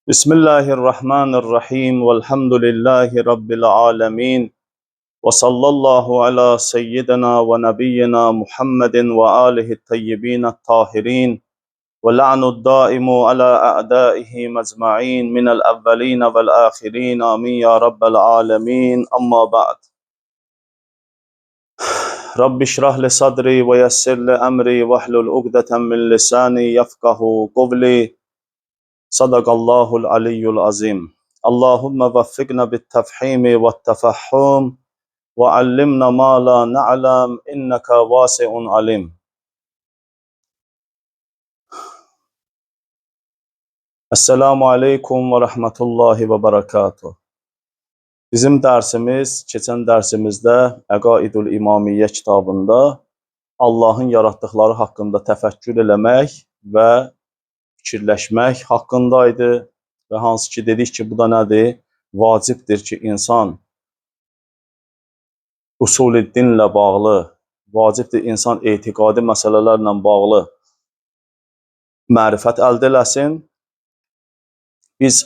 Bismillahirrahmanirrahim. Velhamdülillahi Rabbil alemin. Ve sallallahu ala seyyidina ve nebiyyina Muhammedin ve alihi tayyibin tahirin. Ve la'nud daimu ala a'daihi mecma'in minel evvelin vel ahirin. Amin ya Rabbel alemin. Amma ba'd. Rabbi şrah li sadri ve yessir li emri ve hlul ugdeten min lisani yefkahu kavli. Sadakallahul aliyyul azim. Allahümme veffikna bittefhimi ve tefahhum ve allimna ma la na'lam inneke vasi'un alim. Esselamu aleykum ve rahmetullahi ve berekatuhu. Bizim dərsimiz, keçən dərsimizdə Əqaidul İmamiyyə kitabında Allahın yaratdıqları haqqında təfəkkür eləmək və fikirləşmək haqqındaydı və hansı ki dedik ki, bu da nədir? Vacibdir ki, insan usul-i-dinlə bağlı, vacibdir insan etiqadi məsələlərlə bağlı mərifət əldə eləsin. Biz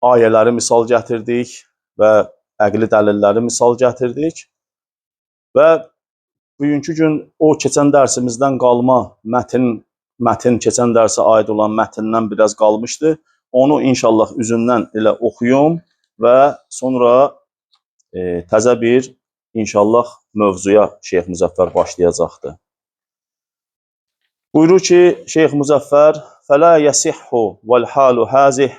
ayələri misal gətirdik və əqli dəlilləri misal gətirdik və bugünkü gün o keçən dərsimizdən qalma mətin keçən dərsə aid olan mətndən biraz qalmışdı. Onu inşallah üzündən elə oxuyum və sonra təzə bir inşallah mövzuya Şeyx Müzəffər başlayacaqdır. Buyurur ki, Şeyx Müzəffər: "Fələ yəsihhu vəl halu hazih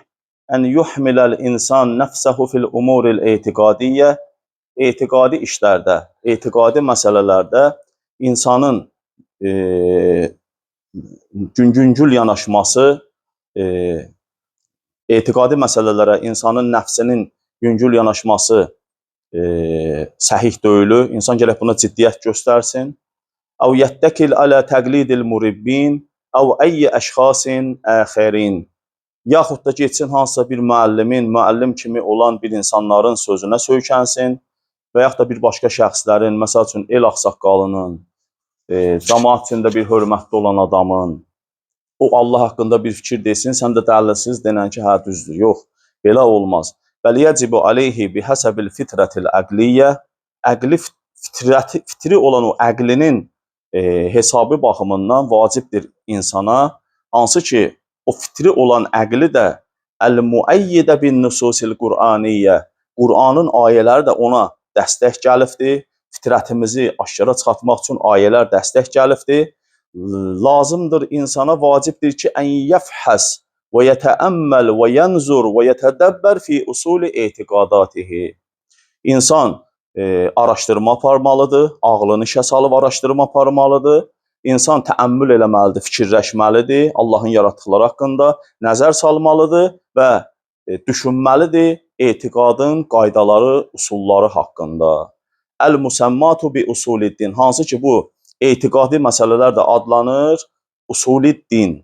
ən yuhmiləl insan nəfsəhu fil umuril etiqadiyyə." Etiqadi işlərdə, etiqadi məsələlərdə insanın güngüngül yanaşması, etiqadi məsələlərə insanın nəfsinin yüngül yanaşması səhih deyil. İnsan gərək buna ciddiyyət göstərsin. Əv yəttəkil alə təqlidil muribbin əv əyyi əşxasin əxirin. Yaxud da geçsin hansısa bir müəllim kimi olan bir insanların sözünə söykənsin və yaxud da bir başqa şəxslərin, məsəl üçün el ağsaqqalının, cəmaat içində bir hörmətli olan adamın, o Allah haqqında bir fikir desin, sən də dəlilsiz denən ki, hə düzdür. Yox, belə olmaz. Bəl yəcibu aleyhi bihəsəbil fitrətil əqliyyə. Əqli fitri olan o əqlinin hesabı baxımından vacibdir insana, hansı ki, o fitri olan əqli də əl-müəyyidə bin nususil Qur'aniyyə. Qur'anın ayələri də ona dəstək gəlibdir. Fitrətimizi aşkara çıxartmaq üçün ayələr dəstək gəlibdir. Lazımdır insana, vacibdir ki, ən yəfhəs və yətəəmməl və yənzur və yətədəbbər fi usuli etiqadatihi. İnsan araşdırma aparmalıdır, ağlını işə salıb araşdırma aparmalıdır. İnsan təəmmül eləməlidir, fikirləşməlidir, Allahın yaratdıqları haqqında nəzər salmalıdır və düşünməlidir etiqadın qaydaları, usulları haqqında. Əl-müsəmmatu bi usuliddin. Hansı ki, bu etiqadi məsələlər də adlanır usuliddin.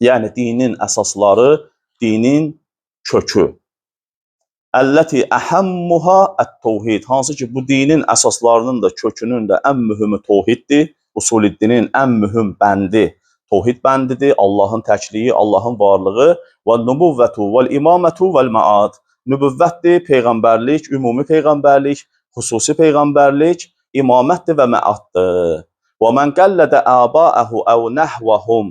Yəni, dinin əsasları, dinin kökü. Əlləti əhəmmuha ət-təvhid. Hansı ki, bu dinin əsaslarının da, kökünün də ən mühümü təvhiddir. Usuliddinin ən mühüm bəndi təvhid bəndidir. Allahın təkliyi, Allahın varlığı və nübüvvətu vəl imamətu vəl məad. Nübüvvətdir, peyğəmbərlik, ümumi peyğəmbərlik, xüsusi peyğəmbərlik, imamətdir və məaddır. Və mən qəllədə əba'əhu əv nəhvəhum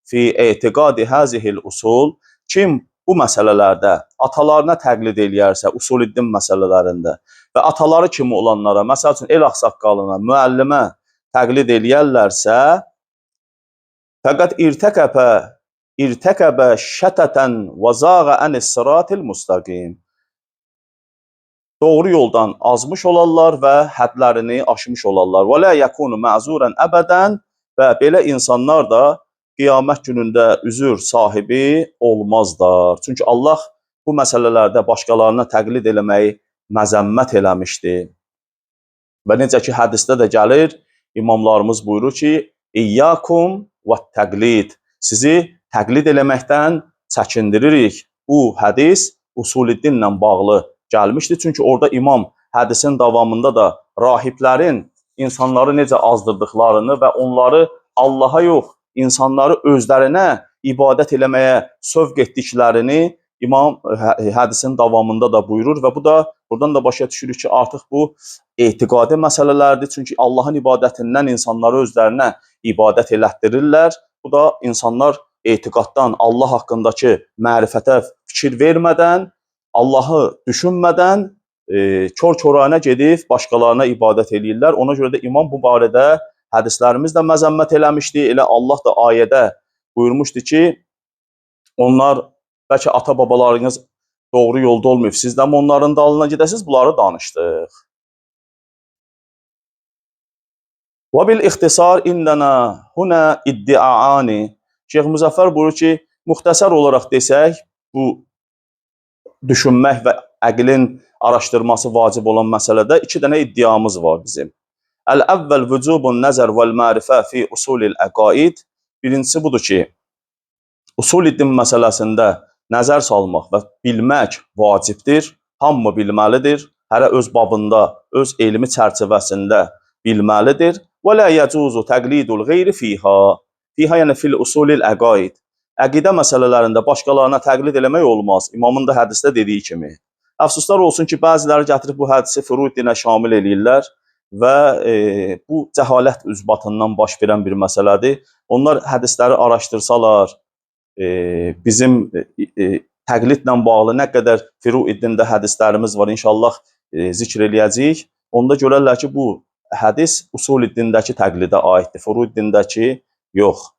fi etiqadi həzihil usul. Kim bu məsələlərdə atalarına təqlid eləyərsə, usuliddin məsələlərində və ataları kimi olanlara, məsəl üçün el ağsaqqalına, müəllimə təqlid eləyərlərsə, fəqət irtəkəbə şətətən və zağa ənis-sıratil müstəqim. Doğru yoldan azmış olarlar və hədlərini aşmış olarlar. Və lə yəkunu məzurən əbədən. Və belə insanlar da qiyamət günündə üzür sahibi olmazlar. Çünki Allah bu məsələlərdə başqalarına təqlid eləməyi məzəmmət eləmişdir. Və necə ki, hədisdə də gəlir, imamlarımız buyurur ki, İyyəkum və təqlid. Sizi təqlid eləməkdən çəkindiririk. Bu hədis usuliddinlə bağlı gəlmişdir. Çünki orada imam hədisin davamında da rahiblərin insanları necə azdırdıqlarını və onları Allaha yox, insanları özlərinə ibadət eləməyə sövq etdiklərini İmam hədisin davamında da buyurur və bu da buradan da başa düşürük ki, artıq bu etiqadi məsələlərdir. Çünki Allahın ibadətindən insanları özlərinə ibadət elətdirirlər. Bu da insanlar etiqaddan, Allah haqqındakı mərifətə fikir vermədən, Allahı düşünmədən kör-körənə gedib başqalarına ibadət eləyirlər. Ona görə də imam bu barədə hədislərimiz də məzəmmət eləmişdi. Elə Allah da ayədə buyurmuşdu ki, onlar bəlkə ata-babalarınız doğru yolda olmayıb, siz də onların dalına gedəsiniz, bunları danışdıq. Və bil ixtisar indənə huna iddiaani. Şeyx Müzəffər buyurur ki, müxtəsər olaraq desək, bu düşünmək və əqlin araşdırması vacib olan məsələdə 2 dənə iddiamız var bizim. Əl-əvvəl vücubun nəzər vəl-mərifə fi usulil əqaid. Birincisi budur ki, usul-i din məsələsində nəzər salmaq və bilmək vacibdir, hamı bilməlidir, hərə öz babında, öz elmi çərçivəsində bilməlidir. Və la yecuzu təqlidul qeyri fiha. Fiha yəni fil usulil əqaid. Əqidə məsələlərində başqalarına təqlid eləmək olmaz. İmamın da hədisdə dediyi kimi. Əfsuslar olsun ki, bəziləri gətirib bu hədisi furu dinə şamil eləyirlər və bu cəhalət üzbatından baş verən bir məsələdir. Onlar hədisləri araşdırsalar, bizim təqlidlə bağlı nə qədər furu dində hədislərimiz var, inşallah zikr eləyəcəyik. Onda görərlər ki, bu hədis usul dindəki təqlidə aiddir, furu dindəki yox.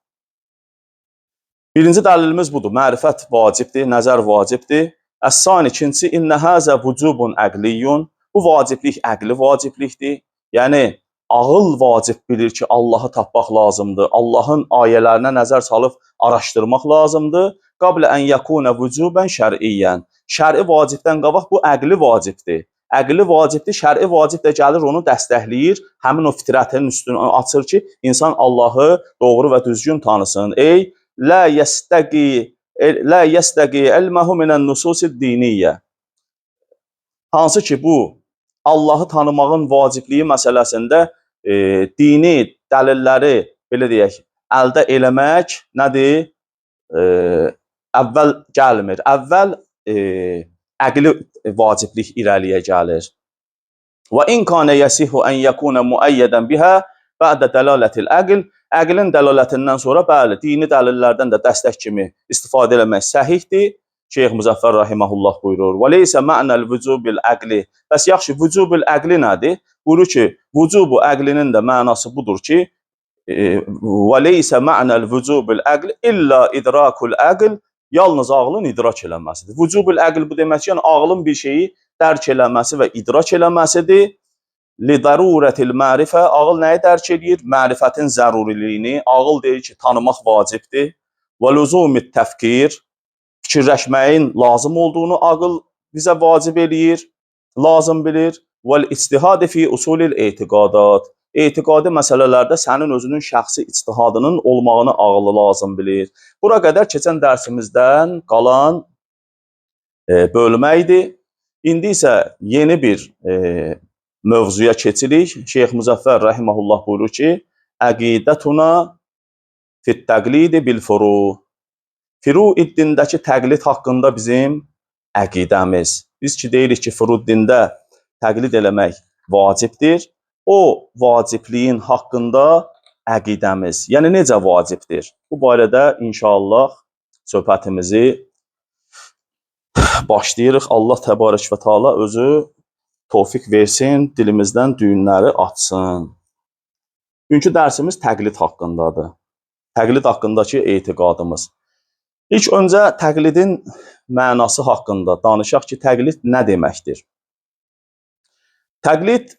Birinci dəlilimiz budur, mərifət vacibdir, nəzər vacibdir. Əs-sani, ikincisi, innə həzə vücubun əqliyyun. Bu vaciblik əqli vaciblikdir. Yəni, ağıl vacib bilir ki, Allahı tapmaq lazımdır. Allahın ayələrinə nəzər salıb araşdırmaq lazımdır. Qablə ən yəkunə vücubən şər'iyyən. Şər'i vacibdən qabaq bu əqli vacibdir. Əqli vacibdir, şər'i vacib də gəlir, onu dəstəkləyir. Həmin o fitrətinin üstünü açır ki, insan Allahı doğru və düzgün tanısın. Ey, lə yəstəqi elməhu minən nususid diniyyə. Hansı ki, bu Allahı tanımağın vacibliyi məsələsində dini dəlilləri, belə deyək, əldə eləmək nədir? Əvvəl gəlmir. Əvvəl əqli vaciblik irəliyə gəlir. Və in kana yəsihu an yakuna muayyadan biha ba'da dalalatil aql. Əqlin dəlaletindən sonra bəli, dini dəlillərdən də dəstək kimi istifadə etmək səhihdir. Şeyx Müzəffər rahimehullah buyurur. Və leysə ma'nal vücubil aqli. Bəs yaxşı, vücubil aqli nədir? Buyurur ki, vücubu əqlinin də mənası budur ki, və leysə ma'nal vücubil aqli illa idrakul aql. Yalnız ağlın idrak eləməsidir. Vücubul aql bu demək ki, yəni ağlın bir şeyi dərk eləməsi və idrak eləməsidir. Lidaruratil ma'rifə, ağıl nəyi dərk edir? Mərifətin zəruriliyini. Ağıl deyir ki, tanımaq vacibdir. Və lüzumit təfkir, fikirləşməyin lazım olduğunu ağıl bizə vacib eləyir, lazım bilir. Vəl ictihad fi usulil etiqadat. Etiqadi məsələlərdə sənin özünün şəxsi ictihadının olmağını ağlı lazım bilir. Bura qədər keçən dərsimizdən qalan bölməkdir. İndi isə yeni bir mövzuya keçirik. Şeyx Müzəffər rahimehullah buyurur ki, əqidətuna fit təqlidi bil furu. Furu dindəki təqlid haqqında bizim əqidəmiz. Biz ki deyirik ki, furu dində təqlid eləmək vacibdir. O vacibliyin haqqında əqidəmiz. Yəni necə vacibdir? Bu barədə inşallah söhbətimizi başlayırıq. Allah təbarək və təala özü tövfiq versin, dilimizdən düyünləri açsın. Bugünkü dərsimiz təqlid haqqındadır. Təqlid haqqındakı etiqadımız. İlk öncə təqlidin mənası haqqında danışaq ki, təqlid nə deməkdir? Təqlid,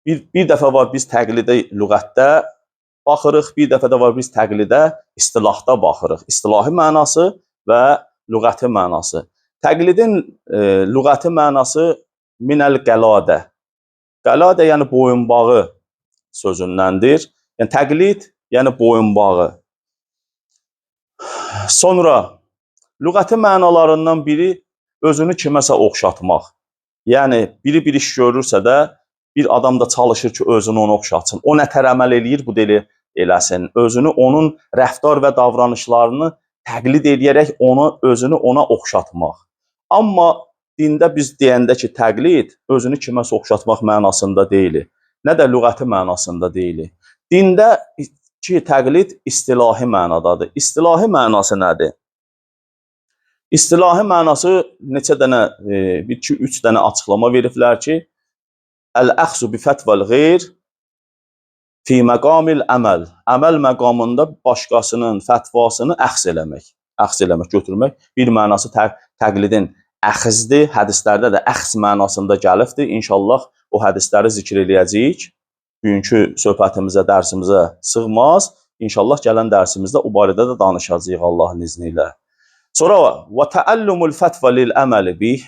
bir dəfə var biz təqlidə lüğətdə baxırıq, bir dəfə də var biz təqlidə istilahda baxırıq. İstilahi mənası və lüğəti mənası. Təqlidin lüğəti mənası minəl qəladə. Qəladə yəni boyunbağı sözündəndir. Yəni təqlid yəni boyunbağı. Sonra lüğəti mənalarından biri özünü kiməsə oxşatmaq. Yəni biri bir iş görürsə də bir adam da çalışır ki, özünü ona oxşatsın. O nətər əməl eləyir, bu deli eləsin. Özünü onun rəftar və davranışlarını təqlid edərək özünü ona oxşatmaq. Amma dində biz deyəndə ki, təqlid özünü kiməsə oxşatmaq mənasında deyil, nə də lüğəti mənasında deyil. Dində ki, təqlid istilahi mənadadır. İstilahi mənası nədir? İstilahi mənası neçə dənə, 2-3 dənə açıqlama veriblər ki, əl-əxzu bi fətvel qeyr fi məqamil əməl. Əməl məqamında başqasının fətvasını əxz eləmək. Əxz eləmək, götürmək. Bir mənası təqlidin əxzdir. Hədislərdə də əxz mənasında gəlibdir. İnşallah o hədisləri zikr eləyəcəyik. Bugünkü söhbətimizə, dərsimizə sığmaz. İnşallah gələn dərsimizdə o barədə də danışacağıq Allahın izni ilə. Sonra və təəllümül fətvə lil əməli bih.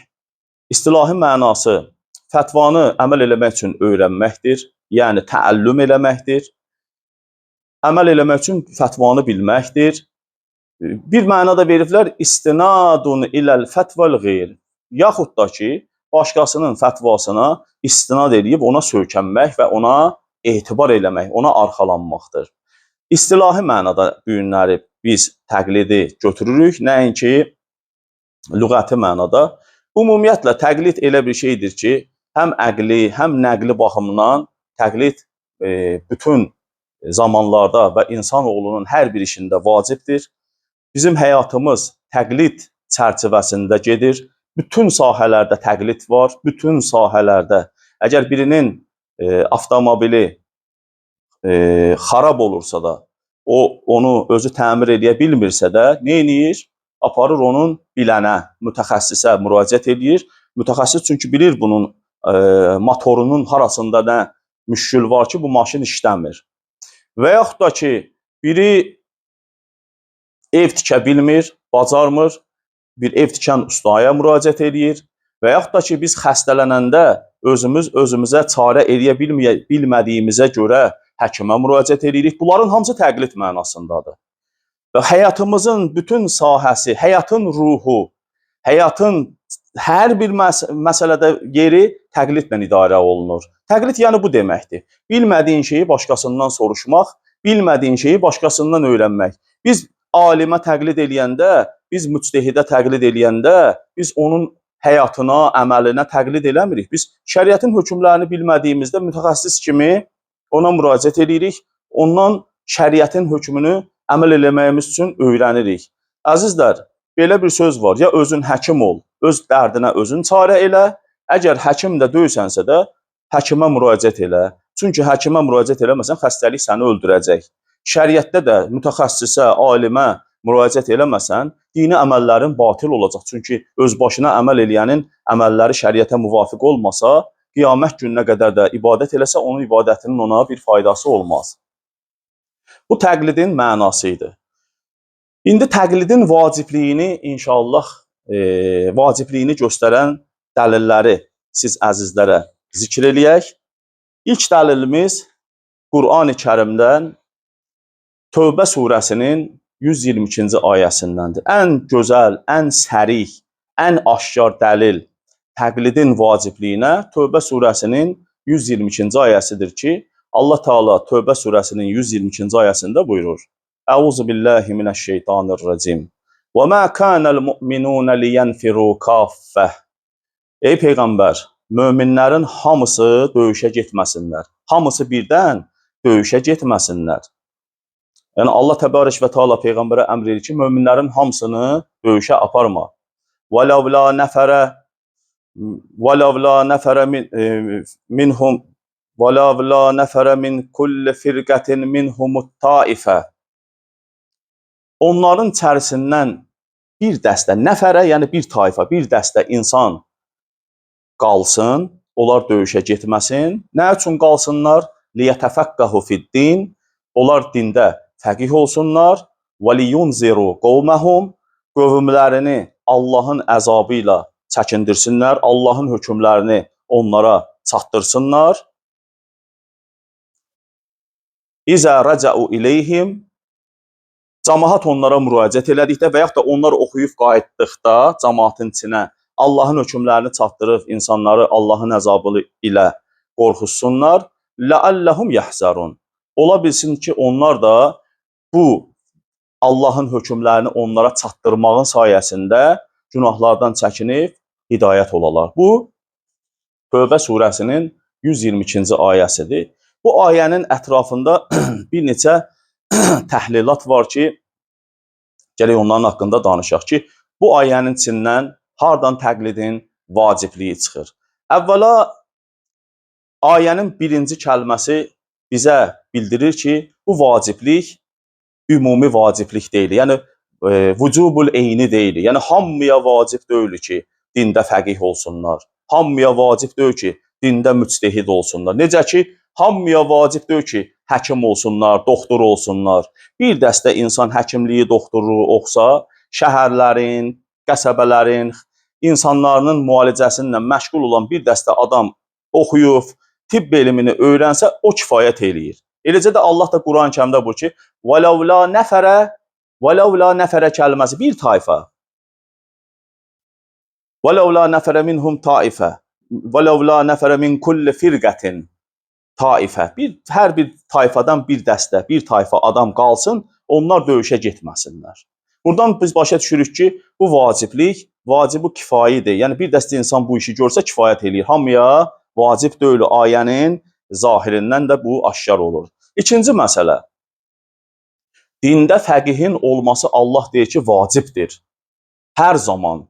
İstilahi mənası fətvanı əməl eləmək üçün öyrənməkdir. Yəni təəllüm eləməkdir. Əməl eləmək üçün fətvanı bilməkdir. Bir mənada veriblər istinadun iləl fətvəl qeyr. Yaxud da ki, başqasının fətvasına istinad edib ona söykənmək və ona etibar eləmək, ona arxalanmaqdır. İstilahi mənada bu günləri biz təqlidi götürürük, nəinki lüğəti mənada. Ümumiyyətlə, təqlid elə bir şeydir ki, həm əqli, həm nəqli baxımdan təqlid bütün zamanlarda və insanoğlunun hər bir işində vacibdir. Bizim həyatımız təqlid çərçivəsində gedir. Bütün sahələrdə təqlid var, bütün sahələrdə. Əgər birinin avtomobili xarab olursa da, onu özü təmir edə bilmirsə də, nə edir? Aparır onun bilənə, mütəxəssisə müraciət edir. Mütəxəssis çünki bilir bunun motorunun harasında nə müşkül var ki, bu maşın işləmir. Və yaxud da ki, biri ev tikə bilmir, bacarmır, bir ev tikən ustaya müraciət edir. Və yaxud da ki, biz xəstələnəndə özümüzə çarə edə bilmədiyimizə görə həkimə müraciət edirik. Bunların hamısı təqlid mənasındadır. Və həyatımızın bütün sahəsi, həyatın ruhu, həyatın hər bir məsələdə yeri təqlidlə idarə olunur. Təqlid yəni bu deməkdir. Bilmədiyin şeyi başqasından soruşmaq, bilmədiyin şeyi başqasından öyrənmək. Biz alimə təqlid eləyəndə, biz müctehidə təqlid eləyəndə, biz onun həyatına, əməlinə təqlid eləmirik. Biz şəriətin hökmlərini bilmədiyimizdə mütəxəssis kimi ona müraciət edirik. Ondan şəriətin hökmünü əməl eləməyimiz üçün öyrənirik. Əzizlər, belə bir söz var. Ya özün həkim ol, öz dərdinə özün çarə elə. Əgər həkim də deyilsənsə də həkimə müraciət elə. Çünki həkimə müraciət eləməsən xəstəlik səni öldürəcək. Şəriətdə də mütəxəssisə, alimə müraciət eləməsən dini əməllərin batil olacaq. Çünki öz başına əməl eləyənin əməlləri şəriətə müvafiq olmasa, qiyamət gününə qədər də ibadət eləsə, onun ibadətinin ona bir faydası olmaz. Bu təqlidin mənası idi. İndi təqlidin vacibliyini inşallah vacibliyini göstərən dəlilləri siz əzizlərə zikr eləyək. İlk dəlilimiz Qur'an-ı Kərimdən Tövbə surəsinin 122-ci ayəsindəndir. Ən gözəl, ən sərih, ən aşkar dəlil təqlidin vacibliyinə Tövbə surəsinin 122-ci ayəsidir ki, Allah Teala Tövbə surəsinin 122-ci ayəsində buyurur: Əuzu billahi minəşşeytanirracim. Və mə kânəl mu'minun liyenfiru kaffə. Ey peyğəmbər, möminlərin hamısı döyüşə getməsinlər. Hamısı birdən döyüşə getməsinlər. Yəni Allah Təbarək və Teala peyğəmbərə əmr edir ki, möminlərin hamısını döyüşə aparma. Vəlavla nəfərə min kulli firqətin minhumut taifə. Onların içərisindən bir dəstə, nəfərə, yəni bir tayfa, bir dəstə insan qalsın, onlar döyüşə getməsin. Nə üçün qalsınlar? Liyətəfəqqəhu fid-din. Onlar dində fəqih olsunlar. Və liyunziru qovməhum. Qövmlərini Allahın əzabı ilə çəkindirsinlər, Allahın hökmlərini onlara çatdırsınlar. İzə rəcəu iləyhim. Cəmaət onlara müraciət elədikdə və yaxud da onlar oxuyub qayıtdıqda cəmaətin içinə Allahın hökmlərini çatdırıb insanları Allahın əzabı ilə qorxutsunlar. Ləalləhum yəhzərun. Ola bilsin ki, onlar da bu Allahın hökmlərini onlara çatdırmağın sayəsində günahlardan çəkinib hidayət olalar. Bu, Tövbə surəsinin 122-ci ayəsidir. Bu ayənin ətrafında bir neçə təhlilat var ki, gərək onların haqqında danışaq ki, bu ayənin içindən hardan təqlidin vacibliyi çıxır. Əvvəla, ayənin birinci kəlməsi bizə bildirir ki, bu vaciblik ümumi vaciblik deyil. Yəni, vücubul eyni deyil. Yəni, hamıya vacib deyil ki, dində fəqih olsunlar. Hamıya vacib deyil ki, dində müctehid olsunlar. Necə ki, hamıya vacib deyil ki, həkim olsunlar, doktor olsunlar. Bir dəstə insan həkimliyi, doktorluğu oxusa, şəhərlərin, qəsəbələrin, insanların müalicəsindən məşğul olan bir dəstə adam oxuyub, tibb elmini öyrənsə, o kifayət eləyir. Eləcə də Allah da Quran-Kərimdə bu ki, وَلَوْلَا نَفَرَ kəlməsi bir tayfa. وَلَوْلَا نَفَرَ مِنْهُمْ طَائِفَةٌ وَلَوْلَا نَفَرَ مِنْ كُلِّ فِرْقَةٍ taifə. Hər bir tayfadan bir dəstə, bir tayfa adam qalsın, onlar döyüşə getməsinlər. Buradan biz başa düşürük ki, bu vaciblik, vacibu kifayidir. Yəni, bir dəstə insan bu işi görsə kifayət eləyir. Hamıya vacib deyil. Ayənin zahirindən də bu aşkar olur. İkinci məsələ. Dində fəqihin olması Allah deyir ki, vacibdir. Hər zaman.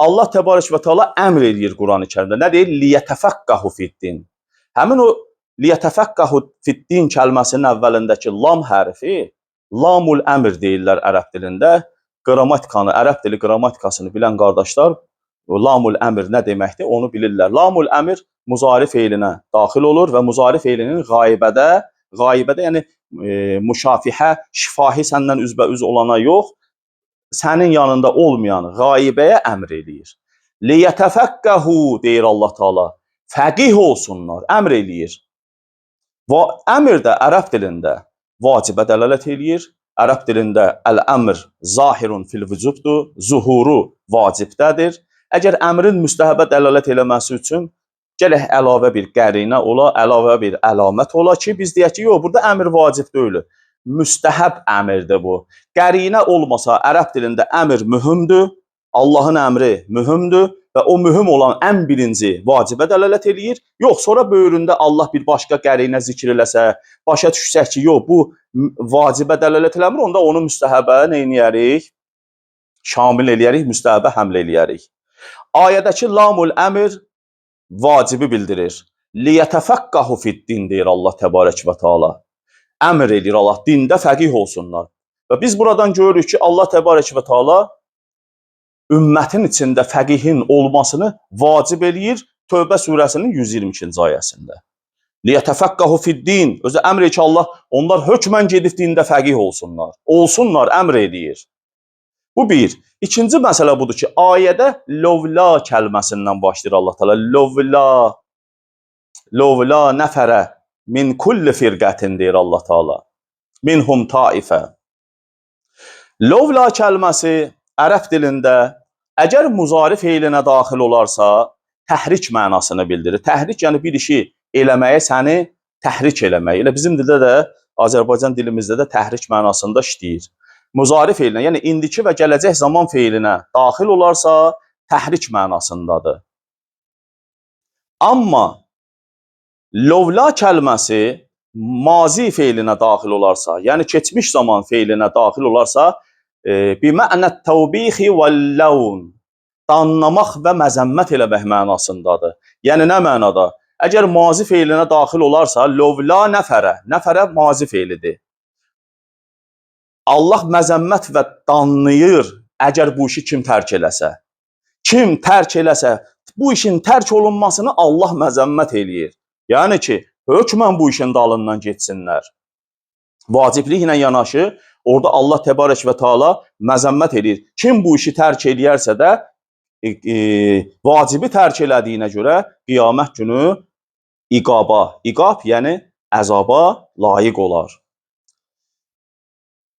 Allah təbarək və təala əmr eləyir Quran-ı Kərimdə. Nə deyir? Liyətəfəqqəhu fiddin. Həmin o liyətəfəqqəhu fiddin kəlməsinin əvvəlindəki lam hərfi, lamul əmr deyirlər ərəb dilində. Qrammatikanı, ərəb dili qrammatikasını bilən qardaşlar, lamul əmr nə deməkdir, onu bilirlər. Lamul əmr muzari feilinə daxil olur və muzari feilinin qayibədə yəni müşafihə, şifahi səndən üzbəüz olana yox, sənin yanında olmayan qaibəyə əmr eləyir. Liyətəfəqqəhu deyir Allah Taala. Fəqih olsunlar, əmr eləyir. Və əmr də ərəb dilində vacibə dəlalət eləyir. Ərəb dilində əl-əmr zahirun fil vücubdur, zuhuru vacibdədir. Əgər əmrin müstəhəbə dəlalət eləməsi üçün gərək əlavə bir qərinə ola, əlavə bir əlamət ola ki, biz deyək ki, yox, burada əmr vacib deyil. Müstəhəb əmrdir bu. Qərinə olmasa ərəb dilində əmr mühümdür, Allahın əmri mühümdür və o mühüm olan ən birinci vacibə dəlalət eləyir. Yox, sonra böyründə Allah bir başqa qərinə zikr eləsə, başa düşsək ki, yox, bu vacibə dəlalət eləmir, onda onu müstəhəbə neyniyərik? Şamil eləyərik, müstəhəbə həml eləyərik. Ayədəki lamul əmr vacibi bildirir. Liyətəfəqqəhu fiddin deyir Allah təbarək və təala. Əmr eləyir Allah, dində fəqih olsunlar. Və biz buradan görürük ki, Allah təbarək və təala ümmətin içində fəqihin olmasını vacib eləyir Tövbə surəsinin 122-ci ayəsində. Liyətəfəqqəhu fiddin, özü əmr eləyir ki, Allah onlar hökmən gedib dində fəqih olsunlar. Olsunlar, əmr eləyir. Bu bir. İkinci məsələ budur ki, ayədə lovla kəlməsindən başlayır Allah Taala. Lovla nəfərə min kulli firqətin deyir Allah Taala. Minhum taifə. Lovla kəlməsi ərəb dilində əgər muzari feilinə daxil olarsa, təhrik mənasını bildirir. Təhrik yəni bir işi eləməyə səni təhrik eləmək. Elə bizim dildə də, Azərbaycan dilimizdə də təhrik mənasında işləyir. Muzari feilinə, yəni indiki və gələcək zaman feilinə daxil olarsa, təhrik mənasındadır. Amma lovla kəlməsi mazi feilinə daxil olarsa, yəni keçmiş zaman feilinə daxil olarsa, bimə'nət təvbixi vəl-ləvn, danlamaq və məzəmmət eləmək mənasındadır. Yəni nə mənada? Əgər mazi feilinə daxil olarsa, lovla nəfərə mazi feilidir. Allah məzəmmət və danlayır, əgər bu işi kim tərk eləsə. Kim tərk eləsə, bu işin tərk olunmasını Allah məzəmmət eləyir. Yəni ki, hökmən bu işin dalından getsinlər. Vacibliklə yanaşı, orada Allah təbarək və təala məzəmmət eləyir. Kim bu işi tərk eləyərsə də, vacibi tərk elədiyinə görə qiyamət günü iqab yəni əzaba layiq olar.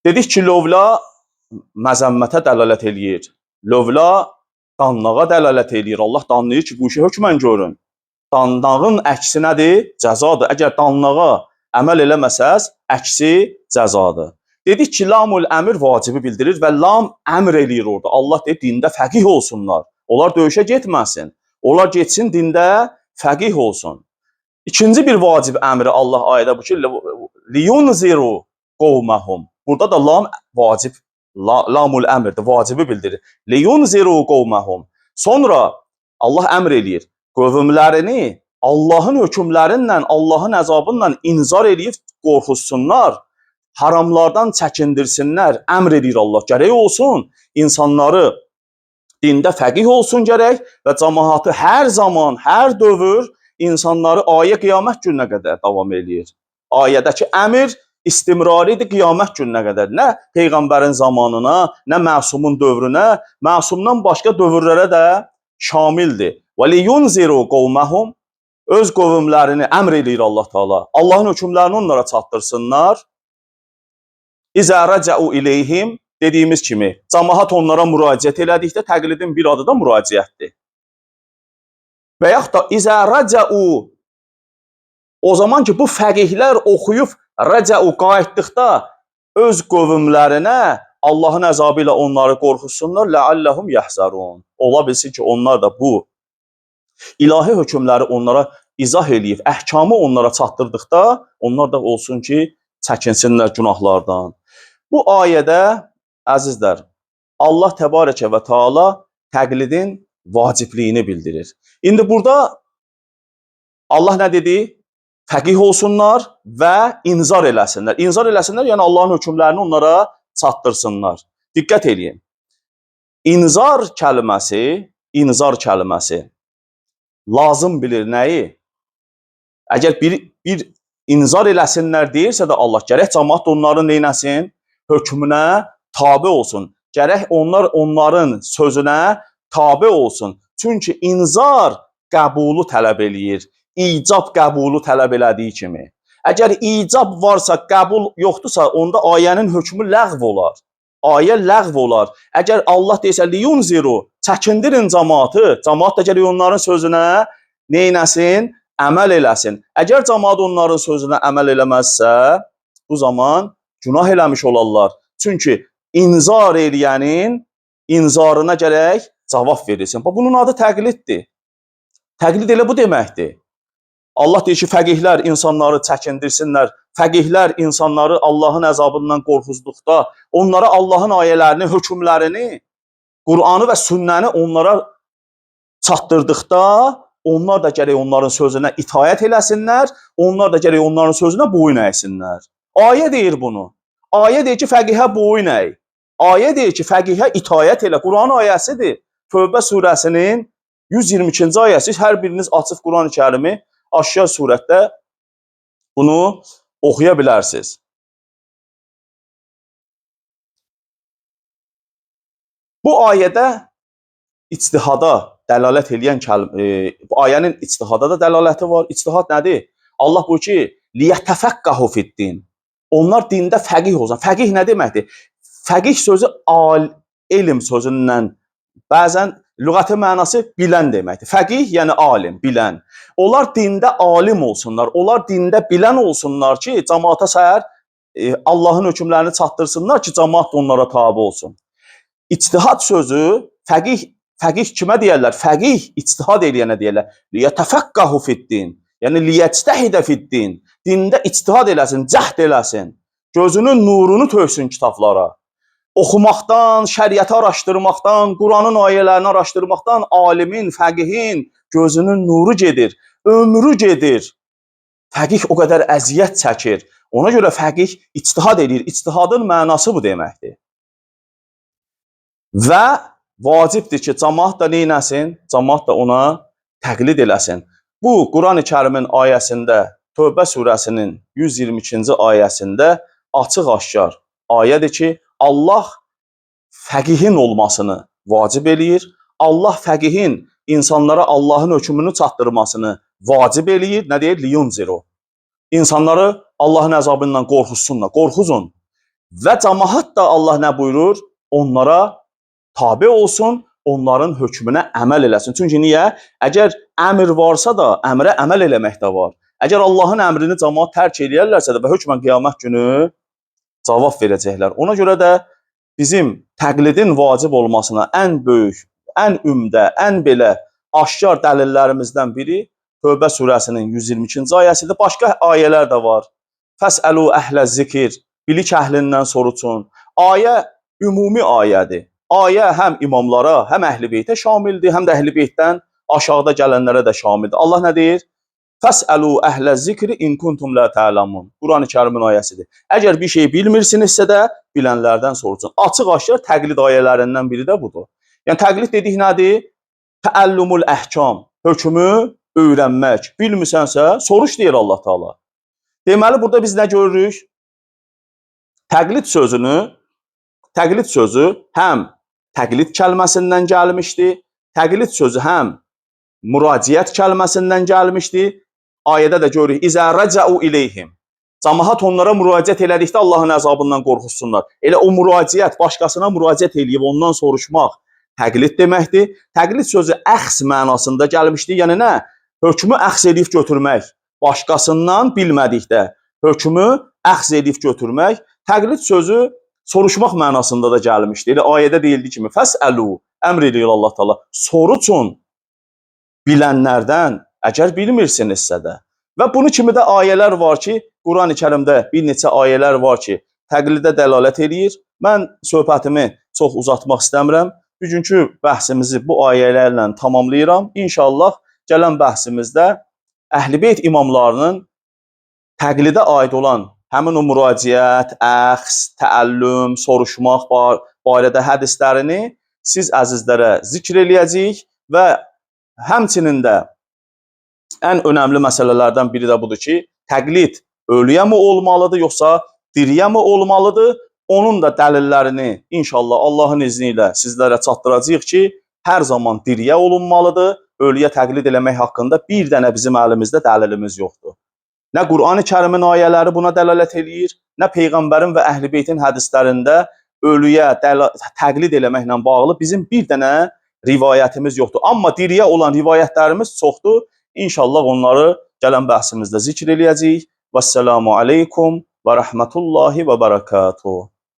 Dedik ki, lovla məzəmmətə dəlalət eləyir. Lovla danlağa dəlalət eləyir. Allah danlayır ki, bu işi hökmən görün. Danlağın əksi nədir? Cəzadır. Əgər danlağa əməl eləməsəz, əksi cəzadır. Dedik ki, lamul əmr vacibi bildirir və lam əmr eləyir orada. Allah deyir, dində fəqih olsunlar. Onlar döyüşə getməsin. Onlar getsin dində fəqih olsun. İkinci bir vacib əmri Allah ayədə bu ki, liyunziru qovməhum. Burada da lam vacib, lamul əmrdir, vacibi bildirir. Liyunziru qovməhum. Sonra Allah əmr eləyir, qövmlərini Allahın hökmlərindən, Allahın əzabından inzar eləyib qorxusunlar, haramlardan çəkindirsinlər, əmr edir Allah. Gərək olsun, insanları dində fəqih olsun gərək və cəmaatı hər zaman, hər dövr insanları ayə qiyamət gününə qədər davam eləyir. Ayədəki əmr istimraridir qiyamət gününə qədər. Nə Peyğəmbərin zamanına, nə məsumun dövrünə, məsumdan başqa dövrlərə də şamildir. Və liyunziru qovməhum, öz qovumlərini əmr eləyir Allah Taala. Allahın hökmlərini onlara çatdırsınlar. İzə rəcəu ileyhim, dediyimiz kimi, cəmaət onlara müraciət elədikdə təqlidin bir adı da müraciətdir. Və yaxud da izə rəcəu, o zaman ki, bu fəqihlər oxuyub rəcəu qayıtdıqda öz qovumlərinə Allahın əzabı ilə onları qorxusunlar, ləalləhum yəhzərun. Ola bilsin ki, onlar da bu ilahi hökmləri onlara izah eləyib, əhkamı onlara çatdırdıqda, onlar da olsun ki, çəkinsinlər günahlardan. Bu ayədə, əzizlər, Allah təbarəkə və Teala təqlidin vacibliyini bildirir. İndi burada Allah nə dedi? Fəqih olsunlar və inzar eləsinlər. İnzar eləsinlər, yəni Allahın hökmlərini onlara çatdırsınlar. Diqqət edin. İnzar kəlməsi lazım bilir nəyi? Əgər bir inzar eləsinlər deyirsə də Allah, gərək cəmaət onların neynəsin? Hökmünə tabe olsun. Gərək onlar onların sözünə tabe olsun. Çünki inzar qəbulu tələb eləyir. İcab qəbulu tələb elədiyi kimi. Əgər icab varsa, qəbul yoxdursa, onda ayənin hökmü ləğv olar. Ayə ləğv olar. Əgər Allah deyirsə, liyunziru, çəkindirin cəmaatı, cəmaat da gərək onların sözünə neynəsin? Əməl eləsin. Əgər cəmaat onların sözünə əməl eləməzsə, bu zaman günah eləmiş olarlar. Çünki inzar eləyənin inzarına gərək cavab verilsin. Bunun adı təqliddir. Təqlid elə bu deməkdir. Allah deyir ki, fəqihlər insanları çəkindirsinlər. Fəqihlər insanları Allahın əzabından qorxuzduqda, onlara Allahın ayələrini, hökmlərini, Qur'anı və sünnəni onlara çatdırdıqda, onlar da gərək onların sözünə itaət eləsinlər, onlar da gərək onların sözünə boyun əysinlər. Ayə deyir bunu. Ayə deyir ki, fəqihə boyun əy. Ayə deyir ki, fəqihə itaət elə. Quran ayəsidir. Tövbə surəsinin 122-ci ayəsi. Hər biriniz açıb Quran-ı Kərimi aşağı surətdə bunu oxuya bilərsiniz. Bu ayədə ictihada dəlalət edən bu ayənin ictihada da dəlaləti var. İctihad nədir? Allah buyurur ki, liyətəfəqqəhu fiddin. Onlar dində fəqih olsun. Fəqih nə deməkdir? Fəqih sözü elm sözündən, bəzən lüğəti mənası bilən deməkdir. Fəqih yəni alim, bilən. Onlar dində alim olsunlar, onlar dində bilən olsunlar ki, cəmaata səhər Allahın hökmlərini çatdırsınlar ki, cəmaat onlara tabe olsun. İctihad sözü, fəqih kimə deyərlər? Fəqih ictihad eləyənə deyərlər. Liyətəfəqqəhu fiddin. Yəni liyəctəhidə fiddin. Dində ictihad eləsin, cəhd eləsin. Gözünün nurunu töksün kitablara. Oxumaqdan, şəriəti araşdırmaqdan, Quranın ayələrini araşdırmaqdan alimin, fəqihin gözünün nuru gedir, ömrü gedir. Fəqih o qədər əziyyət çəkir. Ona görə fəqih ictihad edir. İctihadın mənası bu deməkdir. Və vacibdir ki, cəmaat da neynəsin? Cəmaat da ona təqlid eləsin. Bu, Quran-ı Kərimin ayəsində, Tövbə surəsinin 122-ci ayəsində açıq-aşkar ayədir ki, Allah fəqihin olmasını vacib eləyir. Allah fəqihin insanlara Allahın hökmünü çatdırmasını vacib eləyir. Nə deyir? Liyunziru. İnsanları Allahın əzabından qorxusunlar, qorxuzun. Və cəmaat da Allah nə buyurur? Onlara tabe olsun, onların hökmünə əməl eləsin. Çünki niyə? Əgər əmr varsa da, əmrə əməl eləmək də var. Əgər Allahın əmrini cəmaat tərk eləyərlərsə də və hökmən qiyamət günü cavab verəcəklər. Ona görə də bizim təqlidin vacib olmasına ən böyük, ən ümdə, ən belə aşkar dəlillərimizdən biri Tövbə surəsinin 122-ci ayəsidir. Başqa ayələr də var. Fəsəlu əhlə zikr, bilik əhlindən soruçun. Ayə ümumi ayədir. Ayə həm imamlara, həm əhl-i beytə şamildir, həm də əhl-i beytdən aşağıda gələnlərə də şamildir. Allah nə deyir? Fəsəlu əhlə zikri in kuntum la ta'lamun. Qurani-Kərimin ayəsidir. Əgər bir şey bilmirsinizsə də bilənlərdən soruşun. Açıq-aşkar təqlid ayələrindən biri də budur. Yəni təqlid dedik nədir? Təəllümül əhkam, hökmü öyrənmək. Bilmirsənsə soruş deyir Allah Taala. Deməli burada biz nə görürük? Təqlid sözü həm təqlid kəlməsindən gəlmişdi, təqlid sözü həm müraciət kəlməsindən gəlmişdi. Ayədə də görürük. İzə rəcəu ileyhim. Cəmaət onlara müraciət elədikdə Allahın əzabından qorxusunlar. Elə o müraciət, başqasına müraciət eləyib ondan soruşmaq təqlid deməkdir. Təqlid sözü əxs mənasında gəlmişdi. Yəni nə? Hökmü əxs edib götürmək. Başqasından bilmədikdə hökmü əxs edib götürmək. Təqlid sözü soruşmaq mənasında da gəlmişdi. Elə ayədə deyildiyi kimi fəsəlu, əmr edir Allah Taala. Soruçun bilənlərdən, əgər bilmirsinizsə də. Və bunu kimi də ayələr var ki, Qurani-Kərimdə bir neçə ayələr var ki, təqlidə dəlalət eləyir. Mən söhbətimi çox uzatmaq istəmirəm. Bugünkü bəhsimizi bu ayələrlə tamamlayıram. İnşallah gələn bəhsimizdə Əhl-i Beyt imamlarının təqlidə aid olan həmin o müraciət, əxs, təəllüm, soruşmaq barədə hədislərini siz əzizlərə zikr eləyəcəyik və həmçinin də ən önəmli məsələlərdən biri də budur ki, təqlid ölüyə mi olmalıdır, yoxsa diriyə mi olmalıdır? Onun da dəlillərini inşallah Allahın izni ilə sizlərə çatdıracağıq ki, hər zaman diriyə olunmalıdır. Ölüyə təqlid eləmək haqqında bir dənə bizim əlimizdə dəlilimiz yoxdur. Nə Qurani-Kərimin ayələri buna dəlalət eləyir, nə Peyğəmbərin və Əhl-i Beytin hədislərində ölüyə təqlid eləməklə bağlı bizim bir dənə rivayətimiz yoxdur. Amma diriyə olan rivayətlərimiz çoxdur. İnşallah onları gələn bəhsimizdə zikr eləyəcəyik. Vəssalamu aleykum və rəhmətullahi və bərəkatuhu.